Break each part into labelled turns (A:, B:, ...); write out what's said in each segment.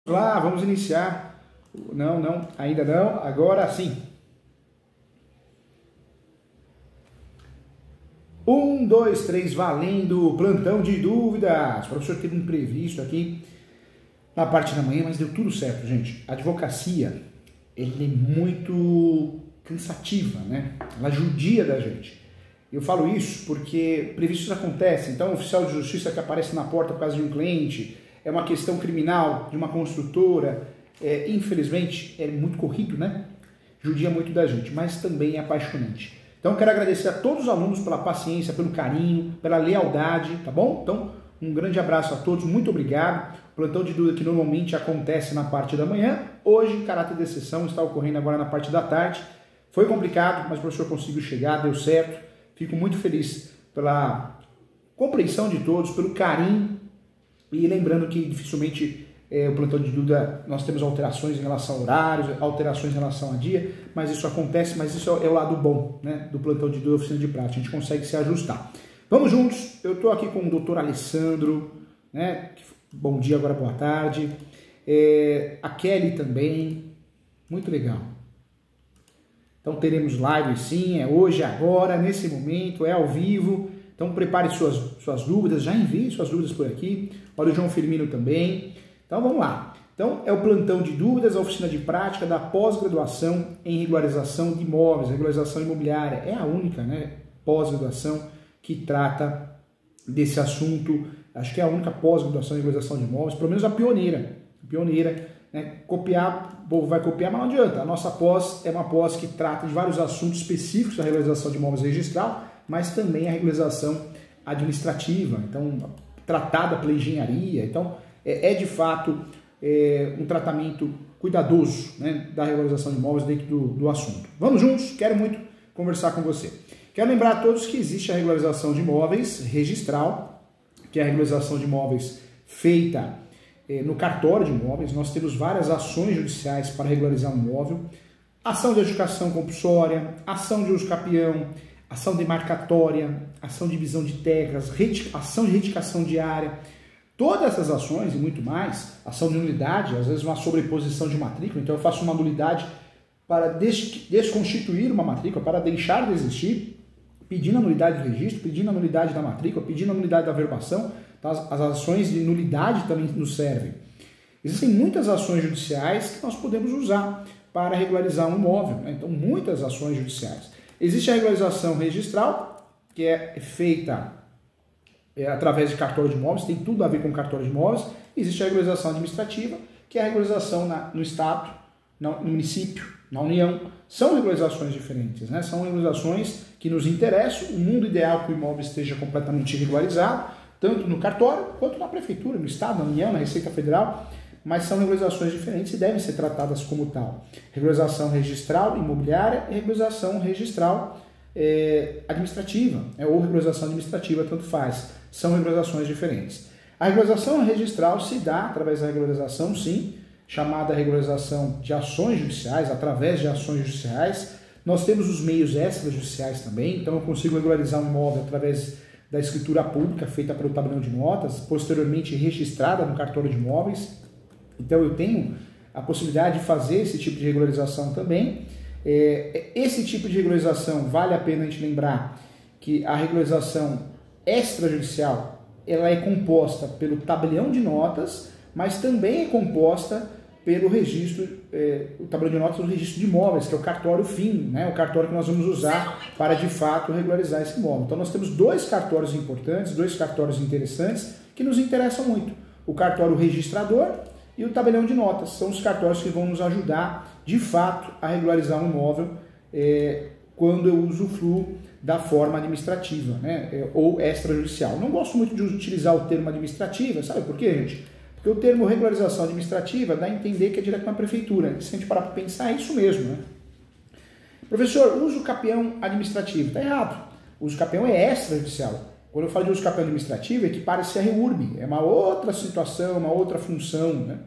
A: Lá, vamos iniciar. Não, ainda não, agora sim. 1, 2, 3, valendo, plantão de dúvidas. O professor teve um imprevisto aqui na parte da manhã, mas deu tudo certo, gente. A advocacia, ele é muito cansativa, né? Ela judia da gente. Eu falo isso porque imprevistos acontecem. Então, o oficial de justiça que aparece na porta por causa de um cliente, é uma questão criminal de uma construtora, infelizmente é muito corrido, né? Judia muito da gente, mas também é apaixonante. Então eu quero agradecer a todos os alunos pela paciência, pelo carinho, pela lealdade, tá bom? Então um grande abraço a todos, muito obrigado. O plantão de dúvida que normalmente acontece na parte da manhã, hoje em caráter de exceção, está ocorrendo agora na parte da tarde. Foi complicado, mas o professor conseguiu chegar, deu certo. Fico muito feliz pela compreensão de todos, pelo carinho. E lembrando que dificilmente o plantão de dúvida, nós temos alterações em relação a horários, alterações em relação a dia, mas isso acontece, mas isso é o lado bom, né, do plantão de dúvida oficina de prática, a gente consegue se ajustar. Vamos juntos, eu estou aqui com o doutor Alessandro, né, bom dia, agora boa tarde, a Kelly também, muito legal. Então teremos live sim, é hoje, agora, nesse momento, é ao vivo. Então prepare suas dúvidas, já envie suas dúvidas por aqui. Olha o João Firmino também. Então vamos lá. Então é o plantão de dúvidas, a oficina de prática da pós-graduação em regularização de imóveis, regularização imobiliária. É a única, né, pós-graduação que trata desse assunto. Acho que é a única pós-graduação em regularização de imóveis, pelo menos a pioneira. Né, copiar, o povo vai copiar, mas não adianta. A nossa pós é uma pós que trata de vários assuntos específicos da regularização de imóveis registral, mas também a regularização administrativa, então tratada pela engenharia. Então é de fato um tratamento cuidadoso, né, da regularização de imóveis dentro do assunto. Vamos juntos, quero muito conversar com você. Quero lembrar a todos que existe a regularização de imóveis registral, que é a regularização de imóveis feita no cartório de imóveis. Nós temos várias ações judiciais para regularizar um imóvel: ação de adjudicação compulsória, ação de uso capião, ação demarcatória, ação de divisão de terras, ação de retificação de área. Todas essas ações e muito mais, ação de nulidade, às vezes uma sobreposição de matrícula, então eu faço uma nulidade para desconstituir uma matrícula, para deixar de existir, pedindo a nulidade do registro, pedindo a nulidade da matrícula, pedindo a nulidade da averbação. Então, as ações de nulidade também nos servem. Existem muitas ações judiciais que nós podemos usar para regularizar um imóvel, né? Então muitas ações judiciais. Existe a regularização registral, que é feita através de cartório de imóveis, tem tudo a ver com cartório de imóveis. Existe a regularização administrativa, que é a regularização no Estado, no município, na União. São regularizações diferentes, né? São regularizações que nos interessam. O mundo ideal é que o imóvel esteja completamente regularizado, tanto no cartório quanto na prefeitura, no Estado, na União, na Receita Federal. Mas são regularizações diferentes e devem ser tratadas como tal. Regularização registral imobiliária e regularização registral administrativa, ou regularização administrativa, tanto faz. São regularizações diferentes. A regularização registral se dá através da regularização, sim, chamada regularização de ações judiciais, através de ações judiciais. Nós temos os meios extrajudiciais também, então eu consigo regularizar um imóvel através da escritura pública feita pelo tabelião de notas, posteriormente registrada no cartório de imóveis. Então eu tenho a possibilidade de fazer esse tipo de regularização também. Esse tipo de regularização, vale a pena a gente lembrar que a regularização extrajudicial, ela é composta pelo tabelião de notas, mas também é composta pelo registro, o tabelião de notas do registro de imóveis, que é o cartório fim, né? O cartório que nós vamos usar para de fato regularizar esse imóvel. Então nós temos dois cartórios importantes, dois cartórios interessantes que nos interessam muito: o cartório registrador e o tabelião de notas. São os cartórios que vão nos ajudar, de fato, a regularizar um imóvel quando eu usufruo da forma administrativa, né, ou extrajudicial. Não gosto muito de utilizar o termo administrativa, sabe por quê, gente? Porque o termo regularização administrativa dá a entender que é direto na prefeitura. Se a gente parar para pensar, é isso mesmo, né? Professor, uso capião administrativo. Está errado. O uso capião é extrajudicial. Quando eu falo de uso capião administrativo, equipara-se a REURB, é uma outra situação, uma outra função, né?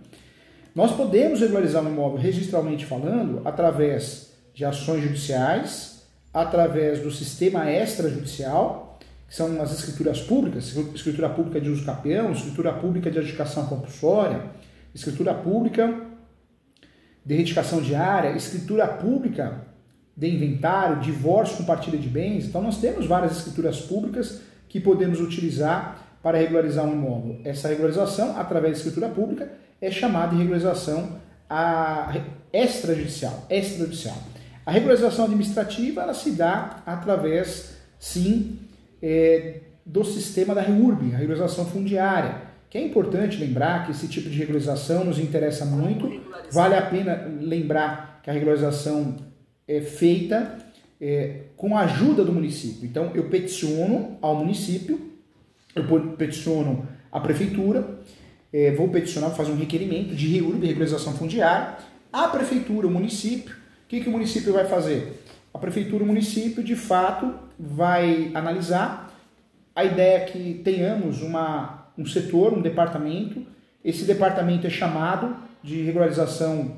A: Nós podemos regularizar um imóvel registralmente falando através de ações judiciais, através do sistema extrajudicial, que são as escrituras públicas, escritura pública de uso capião, escritura pública de adjudicação compulsória, escritura pública de retificação diária, escritura pública de inventário, divórcio com partilha de bens. Então nós temos várias escrituras públicas que podemos utilizar para regularizar um imóvel. Essa regularização, através da escritura pública, é chamada de regularização extrajudicial. A regularização administrativa, ela se dá através, sim, do sistema da REURB, a regularização fundiária, que é importante lembrar que esse tipo de regularização nos interessa muito. Vale a pena lembrar que a regularização é feita com a ajuda do município. Então, eu peticiono ao município, eu peticiono à prefeitura, vou peticionar, fazer um requerimento de REURB, de regularização fundiária, a prefeitura, o município. O que o município vai fazer? A prefeitura, o município, de fato, vai analisar. A ideia é que tenhamos um setor, um departamento. Esse departamento é chamado de regularização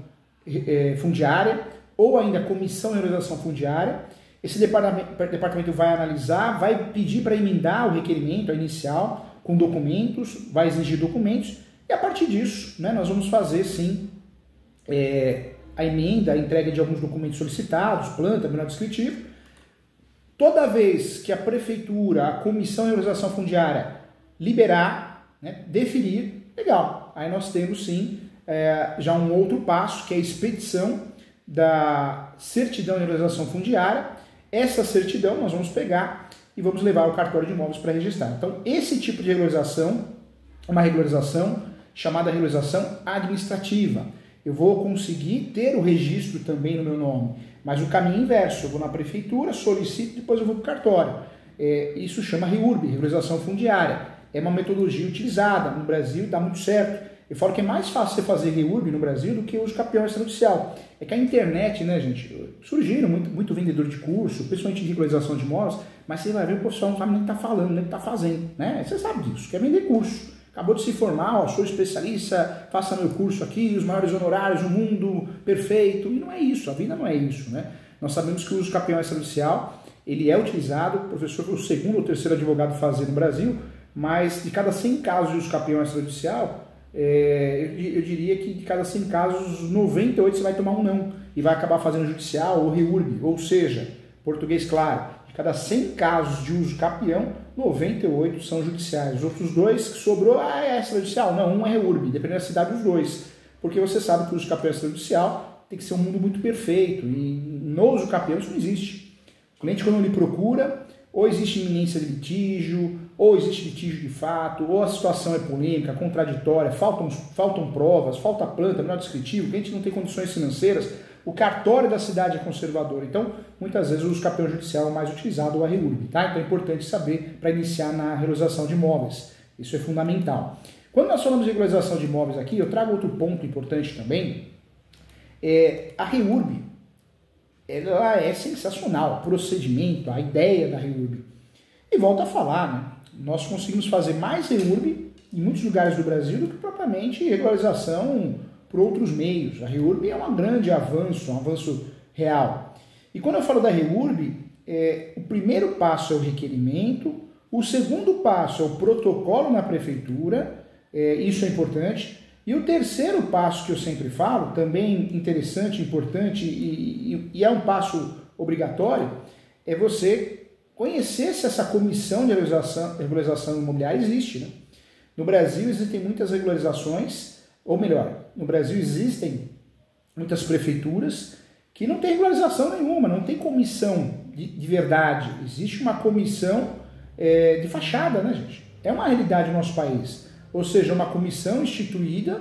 A: fundiária, ou ainda comissão de regularização fundiária. Esse departamento vai analisar, vai pedir para emendar o requerimento inicial com documentos, vai exigir documentos, e a partir disso, né, nós vamos fazer, sim, a emenda, a entrega de alguns documentos solicitados, planta, menor descritivo. Toda vez que a prefeitura, a comissão de regularização fundiária liberar, né, deferir, legal. Aí nós temos, sim, já um outro passo, que é a expedição da certidão de regularização fundiária. Essa certidão nós vamos pegar e vamos levar ao cartório de imóveis para registrar. Então, esse tipo de regularização é uma regularização chamada regularização administrativa. Eu vou conseguir ter o registro também no meu nome, mas o caminho inverso. Eu vou na prefeitura, solicito, depois eu vou para o cartório. Isso chama REURB, regularização fundiária. É uma metodologia utilizada no Brasil, dá muito certo. Eu falo que é mais fácil você fazer REURB no Brasil do que o uso campeão extrajudicial. É que a internet, né, gente, surgiram muito vendedor de curso, principalmente de regularização de imóveis, mas você vai ver o profissional não sabe nem o que está falando, nem o que está fazendo, né? Você sabe disso, quer vender curso. Acabou de se formar, sou especialista, faça meu curso aqui, os maiores honorários no mundo, perfeito. E não é isso, a vida não é isso, né? Nós sabemos que o uso campeão extrajudicial, ele é utilizado, o professor foi o segundo ou terceiro advogado a fazer no Brasil, mas de cada 100 casos de uso campeão extrajudicial, eu diria que de cada 100 casos, 98 você vai tomar um não e vai acabar fazendo judicial ou REURB, ou seja, português claro, de cada 100 casos de uso capião, 98 são judiciais. Os outros dois que sobrou, é extrajudicial? Não, um é REURB, dependendo da cidade dos dois, porque você sabe que o uso capião extrajudicial tem que ser um mundo muito perfeito e no uso capião isso não existe. O cliente, quando ele procura, ou existe iminência de litígio, ou existe litígio de fato, ou a situação é polêmica, contraditória, faltam provas, falta planta, menor descritivo, o cliente não tem condições financeiras, o cartório da cidade é conservador. Então, muitas vezes o uso campeão judicial é mais utilizado, o REURB, tá? Então é importante saber para iniciar na regularização de imóveis. Isso é fundamental. Quando nós falamos de regularização de imóveis aqui, eu trago outro ponto importante também. A REURB, ela é sensacional, o procedimento, a ideia da REURB. E volto a falar, né? Nós conseguimos fazer mais REURB em muitos lugares do Brasil do que propriamente regularização por outros meios. A REURB é um grande avanço, um avanço real. E quando eu falo da REURB, o primeiro passo é o requerimento, o segundo passo é o protocolo na prefeitura, isso é importante, e o terceiro passo que eu sempre falo, também interessante, importante e é um passo obrigatório, é você conhecer se essa comissão de regularização imobiliária existe, né? No Brasil existem muitas regularizações, ou melhor, no Brasil existem muitas prefeituras que não tem regularização nenhuma, não tem comissão de verdade. Existe uma comissão de fachada, né, gente? É uma realidade no nosso país. Ou seja, uma comissão instituída,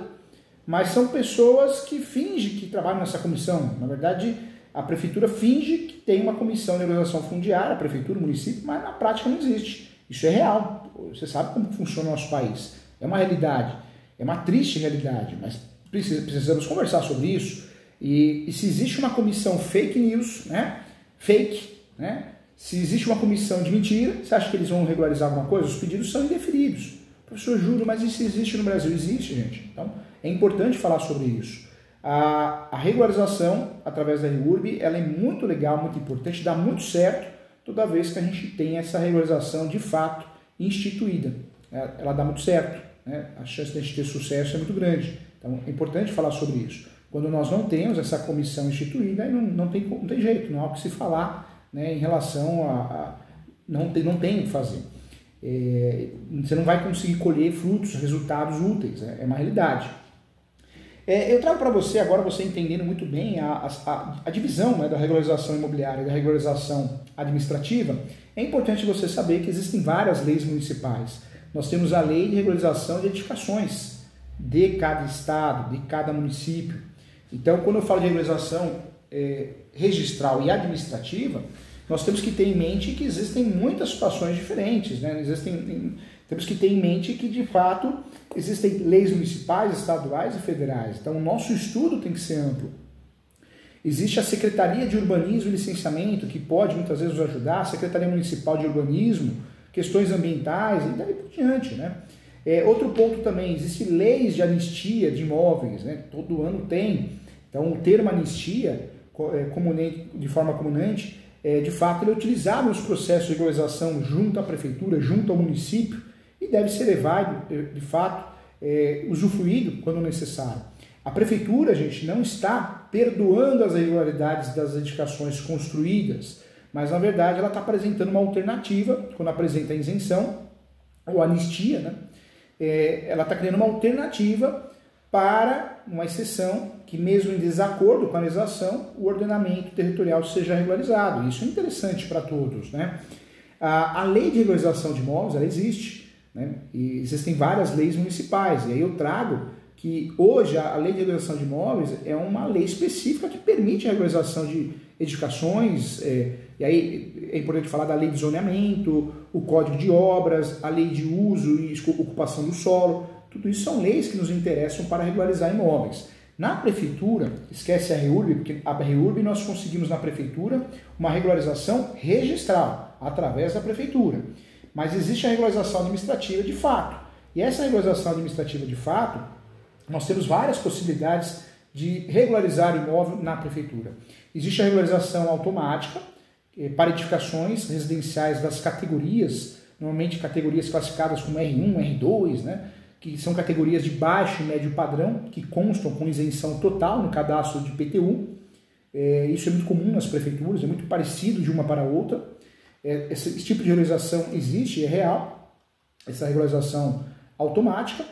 A: mas são pessoas que fingem que trabalham nessa comissão. Na verdade, a prefeitura finge que tem uma comissão de regularização fundiária, a prefeitura, o município, mas na prática não existe. Isso é real. Você sabe como funciona o nosso país. É uma realidade. É uma triste realidade, mas precisamos conversar sobre isso. E se existe uma comissão fake news, né? Fake, né? Se existe uma comissão de mentira, você acha que eles vão regularizar alguma coisa? Os pedidos são indeferidos. Professor Júlio, mas isso existe no Brasil? Existe, gente. Então, é importante falar sobre isso. A regularização, através da REURB, ela é muito legal, muito importante, dá muito certo toda vez que a gente tem essa regularização de fato instituída. Ela dá muito certo, né? A chance de a gente ter sucesso é muito grande. Então é importante falar sobre isso. Quando nós não temos essa comissão instituída, não tem jeito, não há o que se falar, né, em relação não tem o que fazer. Você não vai conseguir colher frutos, resultados úteis, é uma realidade. Eu trago para você, agora você entendendo muito bem a divisão, né, da regularização imobiliária e da regularização administrativa, é importante você saber que existem várias leis municipais. Nós temos a lei de regularização de edificações de cada estado, de cada município. Então, quando eu falo de regularização registral e administrativa, nós temos que ter em mente que existem muitas situações diferentes, né? Temos que ter em mente que, de fato, existem leis municipais, estaduais e federais. Então, o nosso estudo tem que ser amplo. Existe a Secretaria de Urbanismo e Licenciamento, que pode muitas vezes nos ajudar, a Secretaria Municipal de Urbanismo, questões ambientais e daí por diante, né? Outro ponto também, existem leis de anistia de imóveis, né? Todo ano tem. Então, o termo anistia, de forma comunante, de fato, ele é utilizado nos processos de regularização junto à prefeitura, junto ao município, e deve ser levado, de fato, usufruído quando necessário. A prefeitura, gente, não está perdoando as irregularidades das edificações construídas, mas, na verdade, ela está apresentando uma alternativa, quando apresenta a isenção, ou anistia, né? Ela está criando uma alternativa para uma exceção que, mesmo em desacordo com a legislação, o ordenamento territorial seja regularizado. Isso é interessante para todos, né? A lei de regularização de imóveis, ela existe, né? E existem várias leis municipais, e aí eu trago que hoje a lei de regularização de imóveis é uma lei específica que permite a regularização de edificações, e aí é importante falar da lei de zoneamento, o código de obras, a lei de uso e ocupação do solo. Tudo isso são leis que nos interessam para regularizar imóveis. Na prefeitura, esquece a REURB, porque a REURB nós conseguimos na prefeitura uma regularização registral, através da prefeitura. Mas existe a regularização administrativa de fato. E essa regularização administrativa de fato, nós temos várias possibilidades de regularizar imóvel na prefeitura. Existe a regularização automática para edificações residenciais das categorias, normalmente categorias classificadas como R1, R2, né? Que são categorias de baixo e médio padrão, que constam com isenção total no cadastro de IPTU. Isso é muito comum nas prefeituras, é muito parecido de uma para a outra. Esse tipo de regularização existe, é real, essa regularização automática.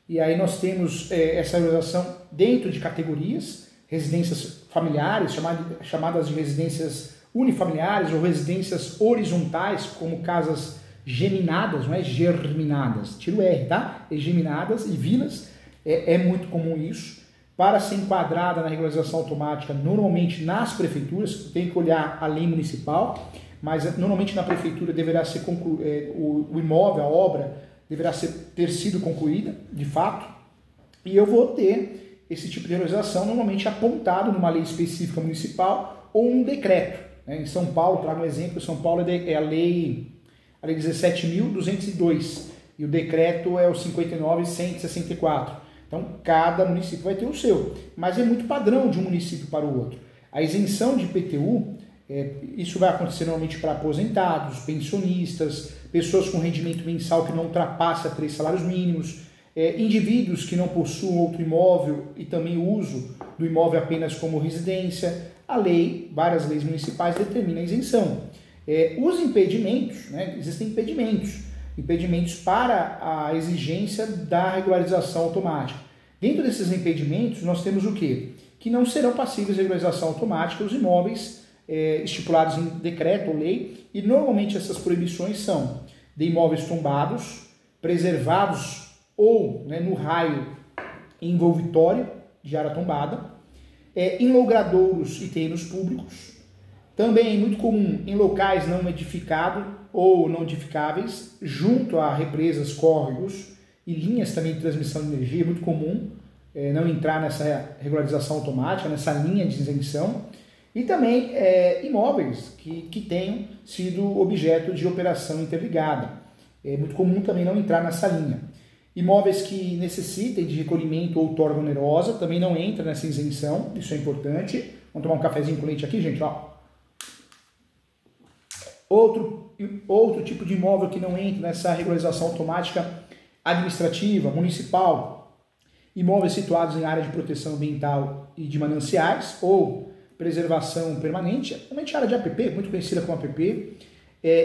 A: E aí nós temos essa regularização dentro de categorias, residências familiares, chamadas de residências unifamiliares ou residências horizontais, como casas geminadas, não é germinadas, tira o R, tá? Geminadas e vilas, é muito comum isso. Para ser enquadrada na regularização automática, normalmente nas prefeituras, tem que olhar a lei municipal, mas normalmente na prefeitura deverá ser o imóvel, a obra, deverá ter sido concluída, de fato, e eu vou ter esse tipo de regularização normalmente apontado numa lei específica municipal ou um decreto. Né? Em São Paulo, trago um exemplo, São Paulo é a lei 17.202 e o decreto é o 59.164. Então, cada município vai ter o seu, mas é muito padrão de um município para o outro. A isenção de IPTU, isso vai acontecer normalmente para aposentados, pensionistas, pessoas com rendimento mensal que não ultrapassa 3 salários mínimos, indivíduos que não possuem outro imóvel e também o uso do imóvel apenas como residência. A lei, várias leis municipais determinam a isenção. Os impedimentos, né, existem impedimentos para a exigência da regularização automática. Dentro desses impedimentos, nós temos o quê? Que não serão passíveis de regularização automática os imóveis estipulados em decreto ou lei, e normalmente essas proibições são de imóveis tombados, preservados ou, né, no raio envolvitório de área tombada, em logradouros e terrenos públicos. Também é muito comum em locais não edificados ou não edificáveis, junto a represas, córregos e linhas também de transmissão de energia. É muito comum não entrar nessa regularização automática, nessa linha de isenção. E também imóveis que tenham sido objeto de operação interligada. É muito comum também não entrar nessa linha. Imóveis que necessitem de recolhimento ou outorga onerosa também não entra nessa isenção, isso é importante. Vamos tomar um cafezinho com leite aqui, gente, ó. Outro tipo de imóvel que não entra nessa regularização automática administrativa, municipal, imóveis situados em área de proteção ambiental e de mananciais ou preservação permanente, normalmente área de APP, muito conhecida como APP,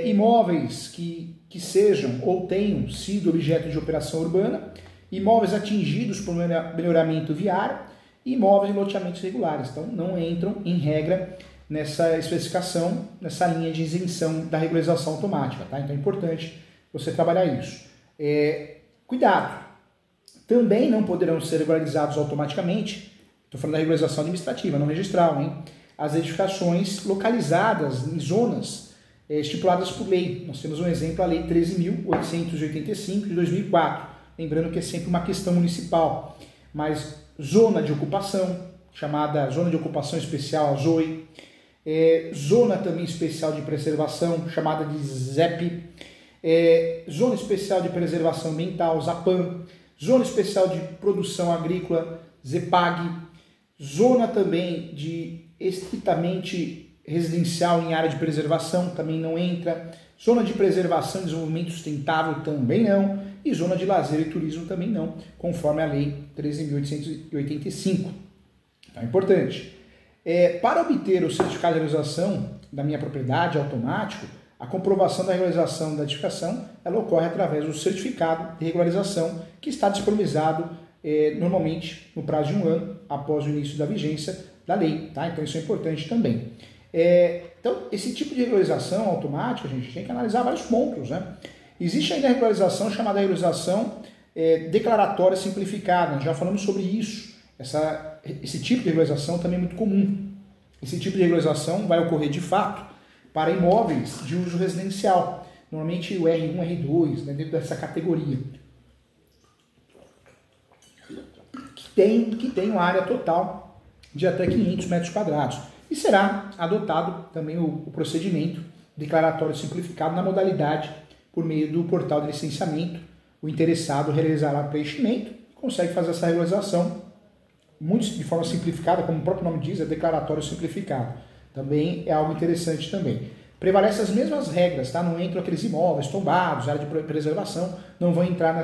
A: imóveis que sejam ou tenham sido objeto de operação urbana, imóveis atingidos por melhoramento viário e imóveis em loteamentos regulares. Então, não entram, em regra, nessa especificação, nessa linha de isenção da regularização automática. Tá? Então, é importante você trabalhar isso. Cuidado! Também não poderão ser regularizados automaticamente, estou falando da regularização administrativa, não registral, hein? As edificações localizadas em zonas estipuladas por lei. Nós temos um exemplo, a Lei 13.885 de 2004, lembrando que é sempre uma questão municipal, mas zona de ocupação, chamada Zona de Ocupação Especial, a ZOE, Zona também especial de preservação, chamada de ZEP, Zona Especial de Preservação Ambiental, ZAPAM, Zona Especial de Produção Agrícola, ZEPAG, Zona também de estritamente residencial em área de preservação, também não entra, Zona de Preservação e Desenvolvimento Sustentável, também não, e Zona de Lazer e Turismo também não, conforme a Lei 13.885. Então é importante. Para obter o certificado de regularização da minha propriedade automático, a comprovação da regularização da edificação ela ocorre através do certificado de regularização que está disponibilizado normalmente no prazo de 1 ano após o início da vigência da lei. Tá? Então isso é importante também. Então esse tipo de regularização automática, a gente tem que analisar vários pontos. Né? Existe ainda a regularização chamada regularização declaratória simplificada, nós já falamos sobre isso. Esse tipo de regularização também é muito comum. Esse tipo de regularização vai ocorrer de fato para imóveis de uso residencial, normalmente o R1, R2, né, dentro dessa categoria, que tem uma área total de até 500 metros quadrados. E será adotado também o procedimento declaratório simplificado na modalidade por meio do portal de licenciamento. O interessado realizará preenchimento, consegue fazer essa regularização muito de forma simplificada, como o próprio nome diz, é declaratório simplificado. Também é algo interessante também. Prevalecem as mesmas regras, tá? Não entram aqueles imóveis tombados, área de preservação, não vão entrar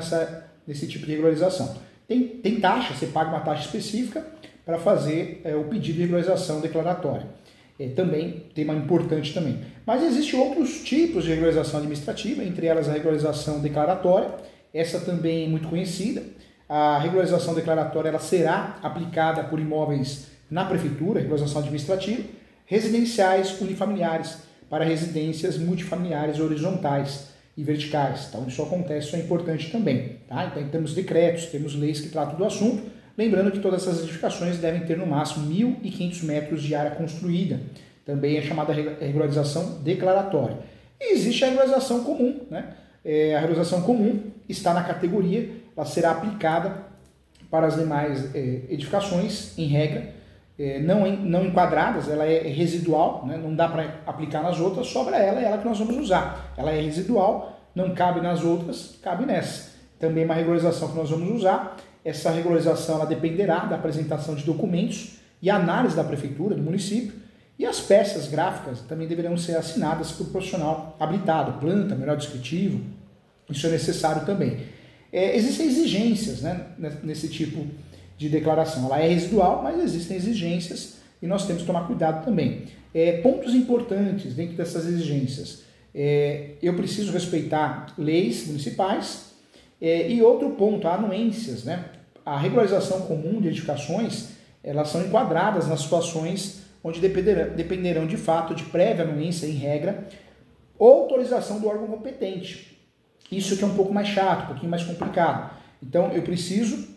A: nesse tipo de regularização. Tem taxa, você paga uma taxa específica para fazer o pedido de regularização declaratória. Também, tema importante também. Mas existem outros tipos de regularização administrativa, entre elas a regularização declaratória, essa também é muito conhecida. A regularização declaratória ela será aplicada por imóveis na prefeitura, regularização administrativa, residenciais unifamiliares para residências multifamiliares horizontais e verticais. Então isso acontece, isso é importante também. Tá? Então temos decretos, temos leis que tratam do assunto, lembrando que todas essas edificações devem ter no máximo 1.500 metros de área construída. Também é chamada regularização declaratória. E existe a regularização comum. Né? A regularização comum está na categoria, ela será aplicada para as demais edificações, em regra, não enquadradas, ela é residual, né? Não dá para aplicar nas outras, sobra ela, é ela que nós vamos usar. Ela é residual, não cabe nas outras, cabe nessa. Também uma regularização que nós vamos usar. Essa regularização ela dependerá da apresentação de documentos e análise da prefeitura, do município, e as peças gráficas também deverão ser assinadas por profissional habilitado, planta, melhor descritivo, isso é necessário também. Existem exigências, né, nesse tipo de declaração. Ela é residual, mas existem exigências e nós temos que tomar cuidado também. Pontos importantes dentro dessas exigências. Eu preciso respeitar leis municipais e outro ponto, anuências. Né? A regularização comum de edificações, elas são enquadradas nas situações onde dependerão de fato de prévia anuência, em regra, ou autorização do órgão competente. Isso que é um pouco mais chato, um pouquinho mais complicado. Então, eu preciso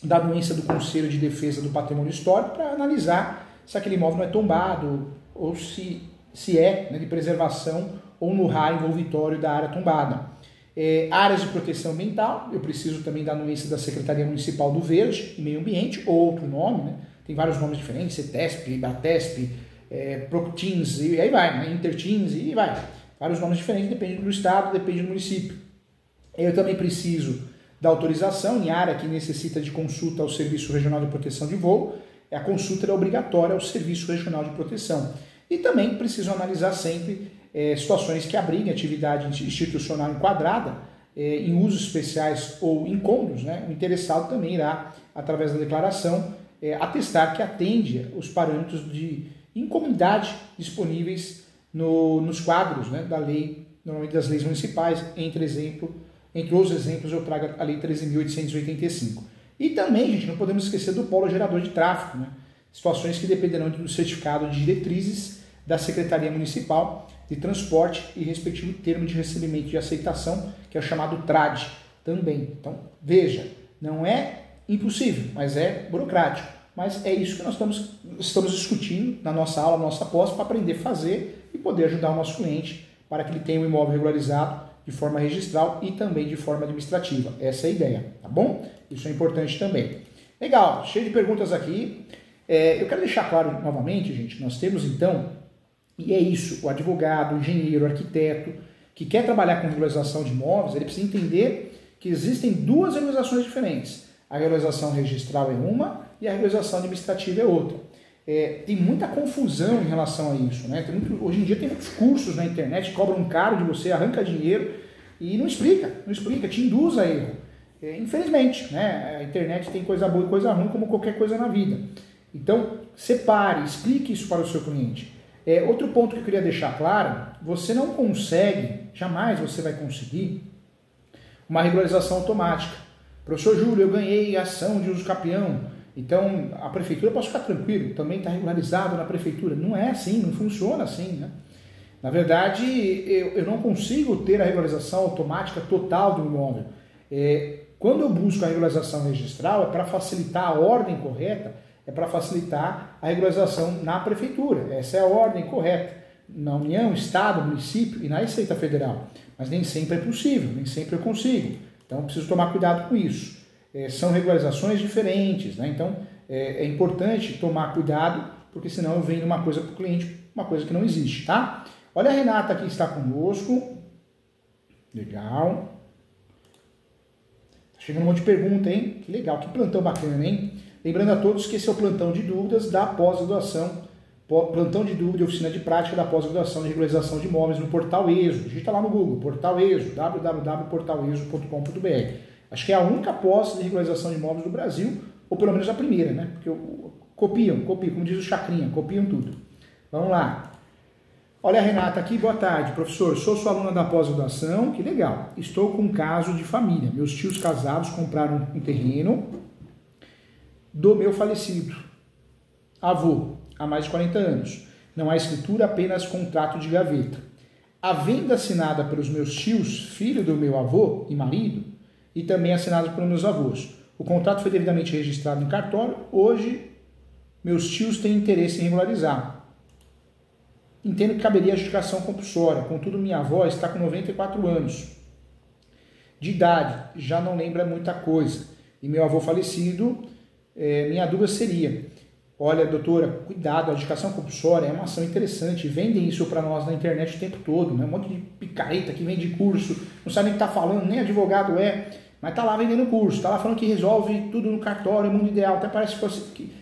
A: da anuência do Conselho de Defesa do Patrimônio Histórico para analisar se aquele imóvel não é tombado ou se é, né, de preservação ou no raio envolvitório da área tombada. Áreas de proteção ambiental, eu preciso também da anuência da Secretaria Municipal do Verde e Meio Ambiente, ou outro nome, né? Tem vários nomes diferentes, CETESP, BATESP, Proctins, e aí vai, né? Intertins, e vai. Vários nomes diferentes, depende do estado, depende do município. Eu também preciso da autorização em área que necessita de consulta ao Serviço Regional de Proteção de Voo. A consulta é obrigatória ao Serviço Regional de Proteção. E também preciso analisar sempre situações que abriguem atividade institucional enquadrada em usos especiais ou incômodos. Né? O interessado também irá através da declaração, atestar que atende os parâmetros de incomunidade disponíveis nos quadros, né, da lei, normalmente das leis municipais, entre os exemplos eu trago a lei 13.885. E também, gente, não podemos esquecer do polo gerador de tráfego, né? Situações que dependerão do certificado de diretrizes da Secretaria Municipal de Transporte e respectivo termo de recebimento de aceitação, que é o chamado TRAD também. Então, veja, não é impossível, mas é burocrático. Mas é isso que nós estamos discutindo na nossa aula, na nossa pós, para aprender a fazer e poder ajudar o nosso cliente para que ele tenha um imóvel regularizado de forma registral e também de forma administrativa. Essa é a ideia, tá bom? Isso é importante também. Legal, cheio de perguntas aqui. Eu quero deixar claro novamente, gente, nós temos então, e é isso, o advogado, o engenheiro, o arquiteto, que quer trabalhar com regularização de imóveis, ele precisa entender que existem duas regularizações diferentes. A regularização registral é uma e a regularização administrativa é outra. Tem muita confusão em relação a isso, né? Hoje em dia tem muitos cursos na internet que cobram caro de você, arranca dinheiro e não explica, te induz a erro. Infelizmente, né? A internet tem coisa boa e coisa ruim como qualquer coisa na vida. Então, separe, explique isso para o seu cliente. Outro ponto que eu queria deixar claro, você não consegue, jamais você vai conseguir, uma regularização automática. Professor Júlio, eu ganhei ação de uso capião, então a prefeitura pode ficar tranquilo, também está regularizado na prefeitura. Não é assim, não funciona assim, né? Na verdade, eu não consigo ter a regularização automática total do imóvel. Quando eu busco a regularização registral, é para facilitar a ordem correta, é para facilitar a regularização na prefeitura. Essa é a ordem correta, na União, Estado, município e na Receita Federal. Mas nem sempre é possível, nem sempre eu consigo. Então, eu preciso tomar cuidado com isso. São regularizações diferentes, né? Então, é importante tomar cuidado, porque senão eu vendo uma coisa para o cliente, uma coisa que não existe, tá? Olha a Renata aqui que está conosco. Legal. Tá chegando um monte de pergunta, hein? Que legal, que plantão bacana, hein? Lembrando a todos que esse é o plantão de dúvidas da pós-graduação, plantão de dúvida e oficina de prática da pós-graduação de regularização de imóveis no Portal ESO. Digita lá no Google, Portal ESO, www.portaleso.com.br. Acho que é a única pós de regularização de imóveis do Brasil, ou pelo menos a primeira, né? Porque copiam, como diz o Chacrinha, copiam tudo. Vamos lá. Olha a Renata aqui, boa tarde. Professor, sou sua aluna da pós-graduação, que legal. Estou com um caso de família. Meus tios casados compraram um terreno do meu falecido avô, há mais de 40 anos. Não há escritura, apenas contrato de gaveta. A venda assinada pelos meus tios, filho do meu avô e marido, e também assinada pelos meus avós. O contrato foi devidamente registrado em cartório. Hoje, meus tios têm interesse em regularizar. Entendo que caberia a adjudicação compulsória. Contudo, minha avó está com 94 anos de idade, já não lembra muita coisa. E meu avô falecido, minha dúvida seria, olha, doutora, cuidado, a adjudicação compulsória é uma ação interessante, vendem isso para nós na internet o tempo todo, né? Um monte de picareta que vende curso, não sabe nem o que está falando, nem advogado mas está lá vendendo curso, está lá falando que resolve tudo no cartório, mundo ideal, até parece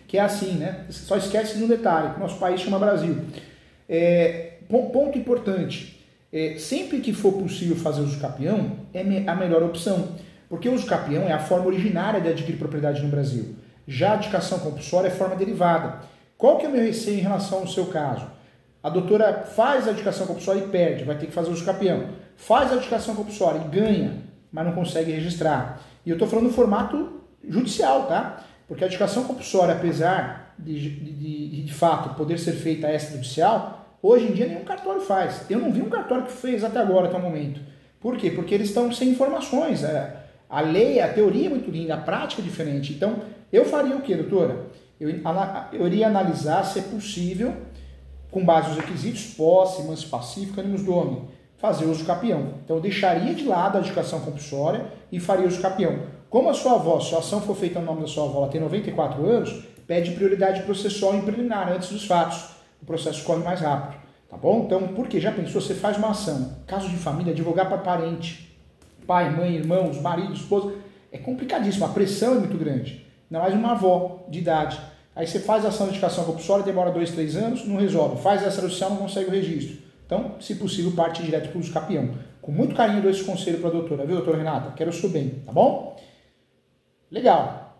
A: que é assim, né? Só esquece de um detalhe, que o nosso país chama Brasil. Ponto importante, sempre que for possível fazer uso capião, é a melhor opção, porque o uso capião é a forma originária de adquirir propriedade no Brasil. Já a adjudicação compulsória é forma derivada. Qual que é o meu receio em relação ao seu caso? A doutora faz a adjudicação compulsória e perde, vai ter que fazer uso capião. Faz a adjudicação compulsória e ganha, mas não consegue registrar. E eu estou falando no formato judicial, tá? Porque a adjudicação compulsória, apesar de fato poder ser feita extrajudicial, hoje em dia nenhum cartório faz. Eu não vi um cartório que fez até agora, até o momento. Por quê? Porque eles estão sem informações. A lei, a teoria é muito linda, a prática é diferente. Então, eu faria o quê, doutora? Eu iria analisar se é possível, com base nos requisitos, posse, manso pacífico, animus domini, fazer uso capião. Então, eu deixaria de lado a adjudicação compulsória e faria uso capião. Como a sua avó, se a ação for feita no nome da sua avó, ela tem 94 anos, pede prioridade processual em preliminar, antes dos fatos. O processo corre mais rápido, tá bom? Então, por quê? Já pensou, você faz uma ação, caso de família, advogar para parente, pai, mãe, irmãos, marido, esposa, é complicadíssimo, a pressão é muito grande. Ainda mais uma avó de idade. Aí você faz a ação de adjudicação compulsória, demora 2, 3 anos, não resolve. Faz essa extrajudicial, não consegue o registro. Então, se possível, parte direto para o uso capião. Com muito carinho, eu dou esse conselho para a doutora, viu, doutora Renata? Quero o seu bem, tá bom? Legal.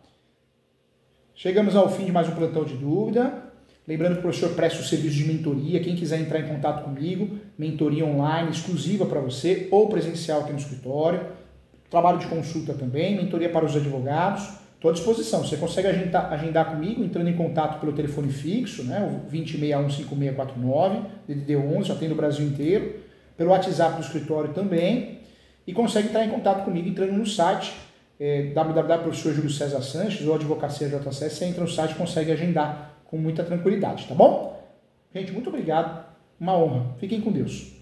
A: Chegamos ao fim de mais um plantão de dúvida. Lembrando que o professor presta o serviço de mentoria. Quem quiser entrar em contato comigo, mentoria online exclusiva para você ou presencial aqui no escritório. Trabalho de consulta também, mentoria para os advogados. Estou à disposição. Você consegue agendar comigo entrando em contato pelo telefone fixo, né, o 20615649, DDD 11, já tem no Brasil inteiro. Pelo WhatsApp do escritório também. E consegue entrar em contato comigo entrando no site www.professorjuliocesarsanches ou Advocacia JCS. Você entra no site e consegue agendar com muita tranquilidade, tá bom? Gente, muito obrigado. Uma honra. Fiquem com Deus.